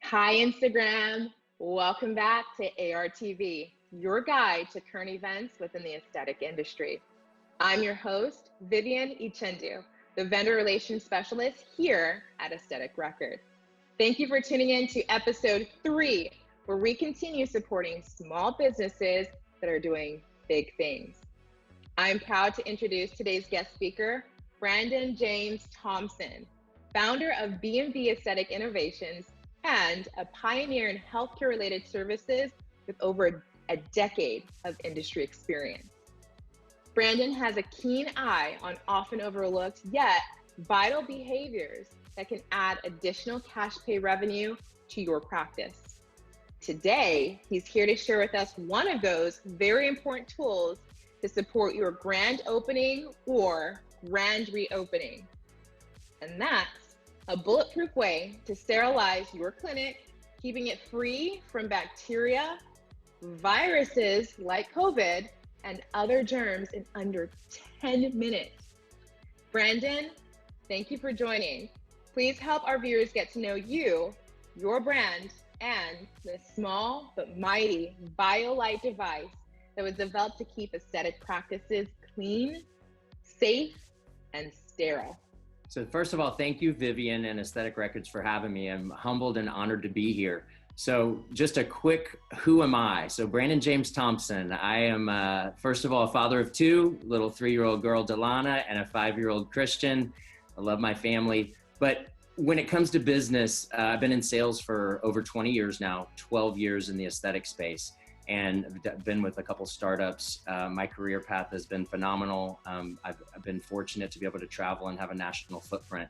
Hi, Instagram. Welcome back to ARTV, your guide to current events within the aesthetic industry. I'm your host, Vivienne Echendu, the vendor relations specialist here at Aesthetic Record. Thank you for tuning in to episode 3, where we continue supporting small businesses that are doing big things. I'm proud to introduce today's guest speaker, Brandon James Thompson, founder of B&B Aesthetic Innovations and a pioneer in healthcare-related services with over a decade of industry experience. Brandon has a keen eye on often overlooked yet vital behaviors that can add additional cash pay revenue to your practice. Today, he's here to share with us one of those very important tools to support your grand opening or grand reopening. And that's a bulletproof way to sterilize your clinic, keeping it free from bacteria, viruses like COVID, and other germs in under 10 minutes. Brandon, thank you for joining. Please help our viewers get to know you, your brand, and the small but mighty violate device that was developed to keep aesthetic practices clean, safe, and sterile. So first of all, thank you, Vivienne and Aesthetic Records, for having me. I'm humbled and honored to be here. So just a quick, who am I? So Brandon James Thompson. I am, first of all, a father of 2, little 3-year-old girl, Delana, and a 5-year-old Christian. I love my family. But when it comes to business, I've been in sales for over 20 years now, 12 years in the aesthetic space. And I've been with a couple startups. My career path has been phenomenal. I've been fortunate to be able to travel and have a national footprint.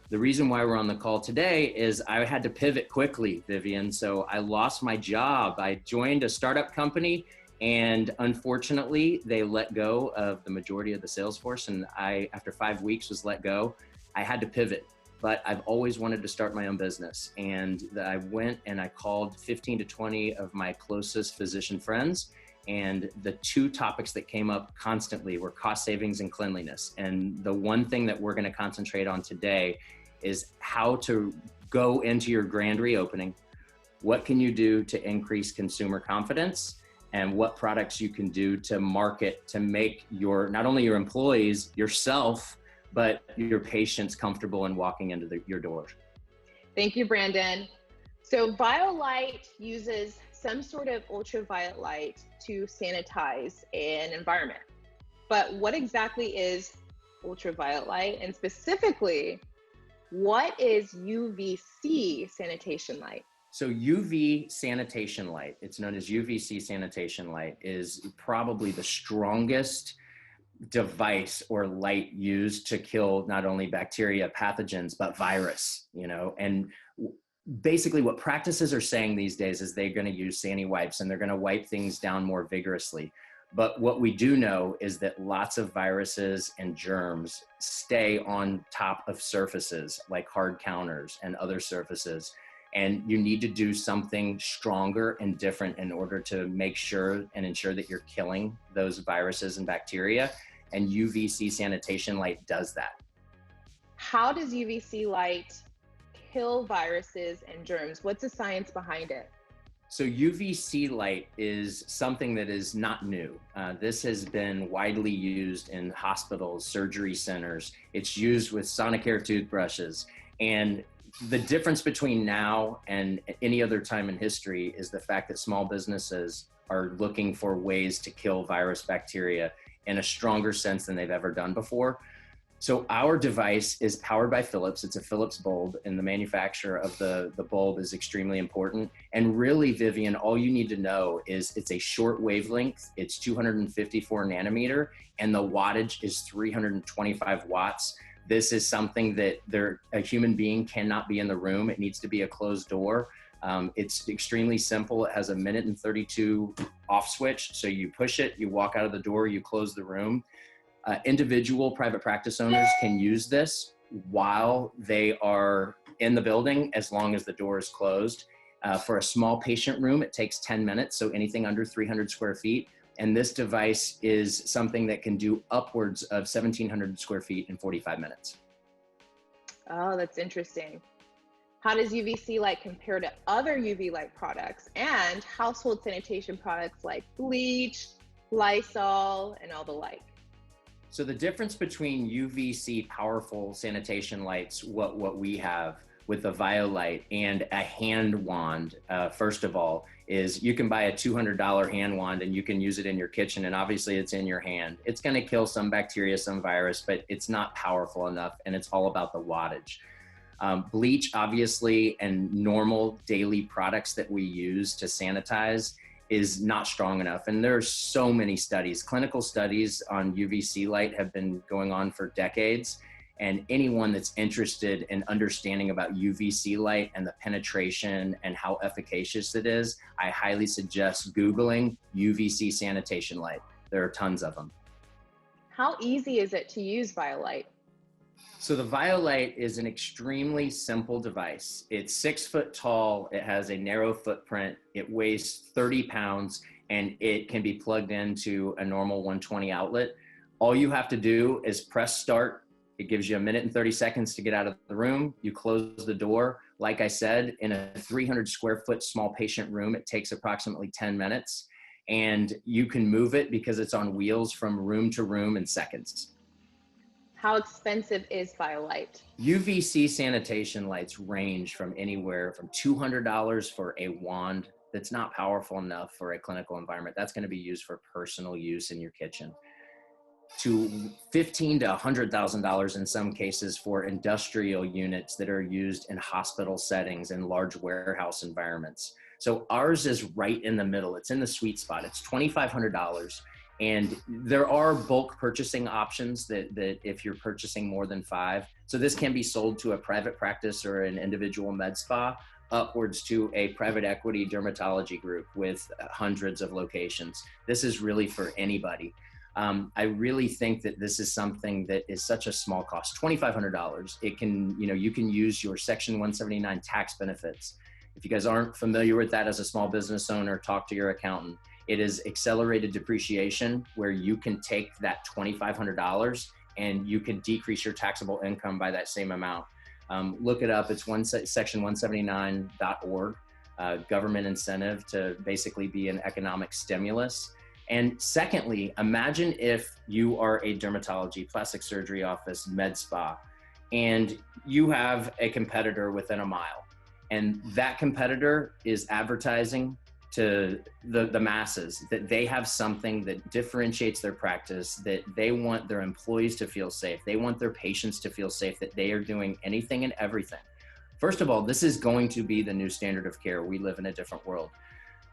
The reason why we're on the call today is I had to pivot quickly, Vivienne. So I lost my job. I joined a startup company, and unfortunately, they let go of the majority of the sales force. And I, after 5 weeks, was let go. I had to pivot. But I've always wanted to start my own business. And I went and I called 15 to 20 of my closest physician friends. And the 2 topics that came up constantly were cost savings and cleanliness. And the one thing that we're gonna concentrate on today is how to go into your grand reopening. What can you do to increase consumer confidence? And what products you can do to market to make not only your employees, yourself, but your patients comfortable in walking into your door. Thank you, Brandon. So violate uses some sort of ultraviolet light to sanitize an environment. But what exactly is ultraviolet light? And specifically, what is UVC sanitation light? So UV sanitation light, it's known as UVC sanitation light, is probably the strongest device or light used to kill not only bacteria, pathogens, but virus, and basically what practices are saying these days is they're going to use sani wipes and they're going to wipe things down more vigorously. But what we do know is that lots of viruses and germs stay on top of surfaces like hard counters and other surfaces. And you need to do something stronger and different in order to make sure and ensure that you're killing those viruses and bacteria. And UVC sanitation light does that. How does UVC light kill viruses and germs? What's the science behind it? So UVC light is something that is not new. This has been widely used in hospitals, surgery centers. It's used with Sonicare toothbrushes. And the difference between now and any other time in history is the fact that small businesses are looking for ways to kill virus, bacteria in a stronger sense than they've ever done before. So our device is powered by Philips. It's a Philips bulb, and the manufacturer of the bulb is extremely important. And really, Vivienne, all you need to know is it's a short wavelength. It's 254 nanometer, and the wattage is 325 watts. This is something that a human being cannot be in the room. It needs to be a closed door. It's extremely simple. It has a 1:32 off switch. So you push it, you walk out of the door, you close the room. Individual private practice owners can use this while they are in the building, as long as the door is closed. For a small patient room, it takes 10 minutes. So anything under 300 square feet. And this device is something that can do upwards of 1,700 square feet in 45 minutes. Oh, that's interesting. How does UVC light compare to other UV light products and household sanitation products like bleach, Lysol, and all the like? So the difference between UVC powerful sanitation lights, what we have with the violate and a hand wand, first of all, is you can buy a $200 hand wand and you can use it in your kitchen, and obviously it's in your hand. It's going to kill some bacteria, some virus, but it's not powerful enough, and it's all about the wattage. Bleach, obviously, and normal daily products that we use to sanitize is not strong enough. And there are so many studies, clinical studies on UVC light have been going on for decades. And anyone that's interested in understanding about UVC light and the penetration and how efficacious it is, I highly suggest Googling UVC sanitation light. There are tons of them. How easy is it to use violate? So the violate is an extremely simple device. It's 6 foot tall. It has a narrow footprint. It weighs 30 pounds and it can be plugged into a normal 120 outlet. All you have to do is press start. It gives you 1 minute and 30 seconds to get out of the room. You close the door. Like I said, in a 300 square foot small patient room, it takes approximately 10 minutes. And you can move it because it's on wheels from room to room in seconds. How expensive is violate? UVC sanitation lights range from anywhere from $200 for a wand that's not powerful enough for a clinical environment. That's going to be used for personal use in your kitchen, to $15,000 to $100,000 in some cases for industrial units that are used in hospital settings and large warehouse environments. So ours is right in the middle. It's in the sweet spot. It's $2,500. And there are bulk purchasing options that if you're purchasing more than 5. So this can be sold to a private practice or an individual med spa, upwards to a private equity dermatology group with hundreds of locations. This is really for anybody. I really think that this is something that is such a small cost, $2,500. It can, you can use your Section 179 tax benefits. If you guys aren't familiar with that as a small business owner, talk to your accountant. It is accelerated depreciation where you can take that $2,500 and you can decrease your taxable income by that same amount. Look it up. It's section179.org, government incentive to basically be an economic stimulus. And secondly, imagine if you are a dermatology, plastic surgery office, med spa, and you have a competitor within a mile, and that competitor is advertising to the masses that they have something that differentiates their practice, that they want their employees to feel safe. They want their patients to feel safe, that they are doing anything and everything. First of all, this is going to be the new standard of care. We live in a different world.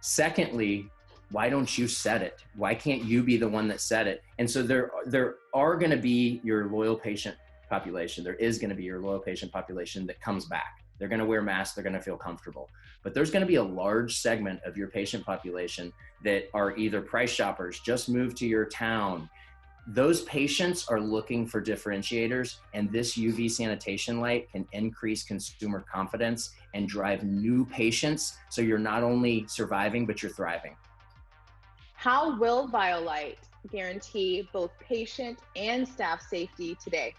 Secondly, why don't you set it? Why can't you be the one that set it? And so there are going to be your loyal patient population. There is going to be your loyal patient population that comes back. They're going to wear masks. They're going to feel comfortable. But there's going to be a large segment of your patient population that are either price shoppers, just moved to your town. Those patients are looking for differentiators, and this UV sanitation light can increase consumer confidence and drive new patients. So you're not only surviving, but you're thriving. How will violate guarantee both patient and staff safety today?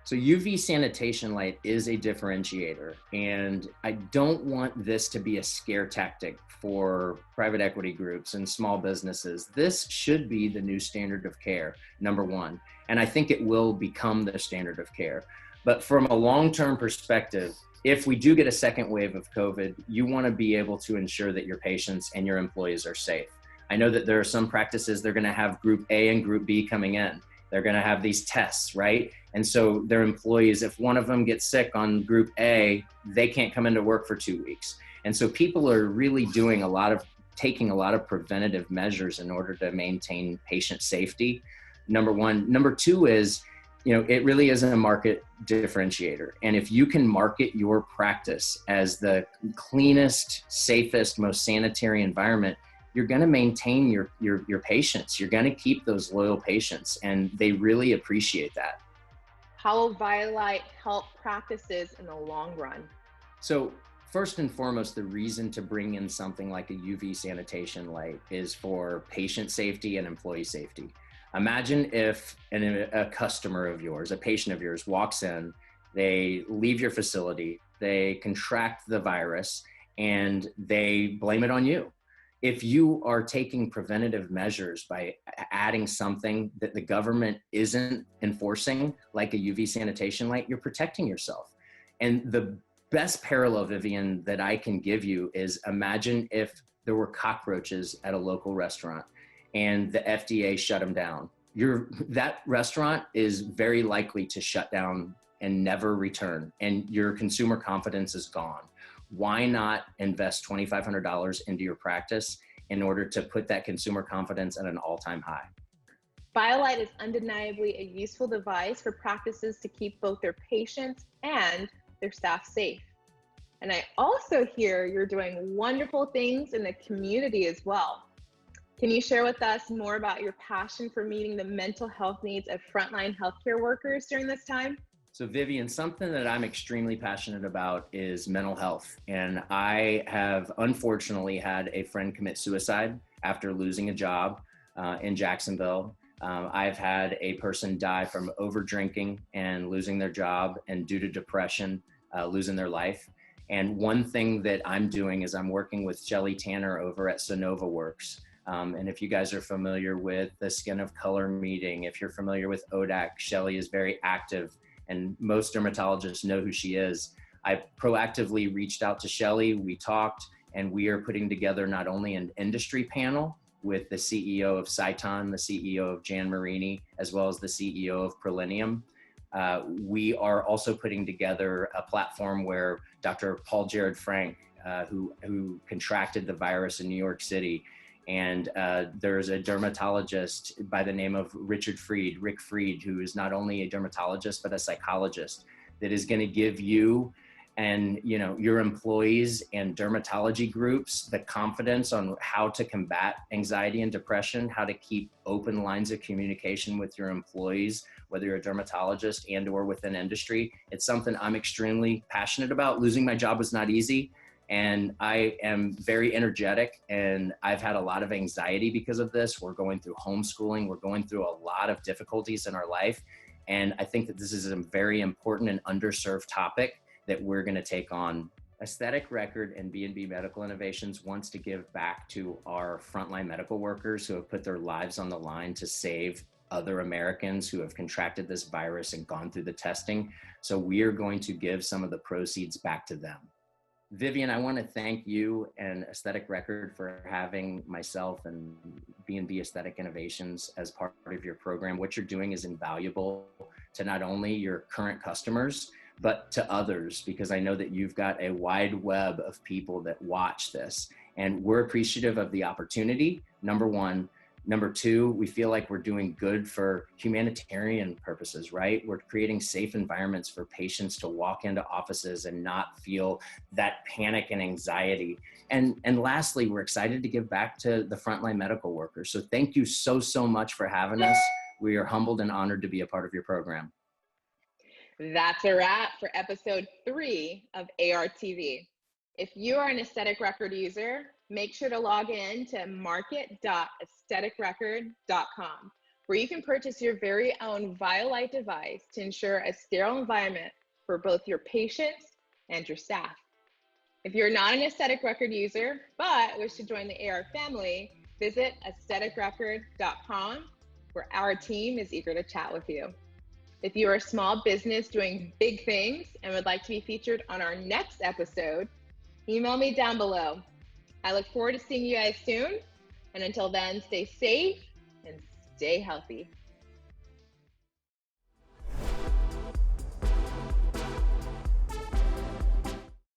So UV sanitation light is a differentiator, and I don't want this to be a scare tactic for private equity groups and small businesses. This should be the new standard of care, number one, and I think it will become the standard of care. But from a long-term perspective, if we do get a second wave of COVID, you want to be able to ensure that your patients and your employees are safe. I know that there are some practices, they're going to have group A and group B coming in. They're going to have these tests, right? And so their employees, if one of them gets sick on group A, they can't come into work for 2 weeks. And so people are really taking a lot of preventative measures in order to maintain patient safety. Number one. Number two is, it really is a market differentiator. And if you can market your practice as the cleanest, safest, most sanitary environment, you're going to maintain your patients. You're going to keep those loyal patients, and they really appreciate that. How will violate help practices in the long run? So first and foremost, the reason to bring in something like a UV sanitation light is for patient safety and employee safety. Imagine if a customer of yours, a patient of yours walks in, they leave your facility, they contract the virus, and they blame it on you. If you are taking preventative measures by adding something that the government isn't enforcing, like a UV sanitation light, you're protecting yourself. And the best parallel, Vivienne, that I can give you is, imagine if there were cockroaches at a local restaurant and the FDA shut them down. That restaurant is very likely to shut down and never return, and your consumer confidence is gone. Why not invest $2,500 into your practice in order to put that consumer confidence at an all-time high? Violate is undeniably a useful device for practices to keep both their patients and their staff safe. And I also hear you're doing wonderful things in the community as well. Can you share with us more about your passion for meeting the mental health needs of frontline healthcare workers during this time? So Vivienne, something that I'm extremely passionate about is mental health. And I have unfortunately had a friend commit suicide after losing a job in Jacksonville. I've had a person die from over drinking and losing their job, and due to depression, losing their life. And one thing that I'm doing is I'm working with Shelly Tanner over at Sonova Works. And if you guys are familiar with the Skin of Color meeting, if you're familiar with ODAC, Shelly is very active, and most dermatologists know who she is. I proactively reached out to Shelly, we talked, and we are putting together not only an industry panel with the CEO of Cyton, the CEO of Jan Marini, as well as the CEO of Prolinium. We are also putting together a platform where Dr. Paul Jared Frank, who contracted the virus in New York City, and there's a dermatologist by the name of Rick Fried, who is not only a dermatologist, but a psychologist, that is going to give you and your employees and dermatology groups the confidence on how to combat anxiety and depression, how to keep open lines of communication with your employees, whether you're a dermatologist and or within industry. It's something I'm extremely passionate about. Losing my job was not easy. And I am very energetic, and I've had a lot of anxiety because of this. We're going through homeschooling. We're going through a lot of difficulties in our life. And I think that this is a very important and underserved topic that we're going to take on. Aesthetic Record and B&B Medical Innovations wants to give back to our frontline medical workers who have put their lives on the line to save other Americans who have contracted this virus and gone through the testing. So we are going to give some of the proceeds back to them. Vivienne, I want to thank you and Aesthetic Record for having myself and B&B Aesthetic Innovations as part of your program. What you're doing is invaluable to not only your current customers, but to others, because I know that you've got a wide web of people that watch this. And we're appreciative of the opportunity, number one. Number two, we feel like we're doing good for humanitarian purposes, right? We're creating safe environments for patients to walk into offices and not feel that panic and anxiety. And lastly, we're excited to give back to the frontline medical workers. So thank you so much for having us. We are humbled and honored to be a part of your program. That's a wrap for episode 3 of ARTV. If you are an Aesthetic Record user, make sure to log in to market.aestheticrecord.com, where you can purchase your very own violate device to ensure a sterile environment for both your patients and your staff. If you're not an Aesthetic Record user, but wish to join the AR family, visit aestheticrecord.com, where our team is eager to chat with you. If you are a small business doing big things and would like to be featured on our next episode, email me down below. I look forward to seeing you guys soon. And until then, stay safe and stay healthy.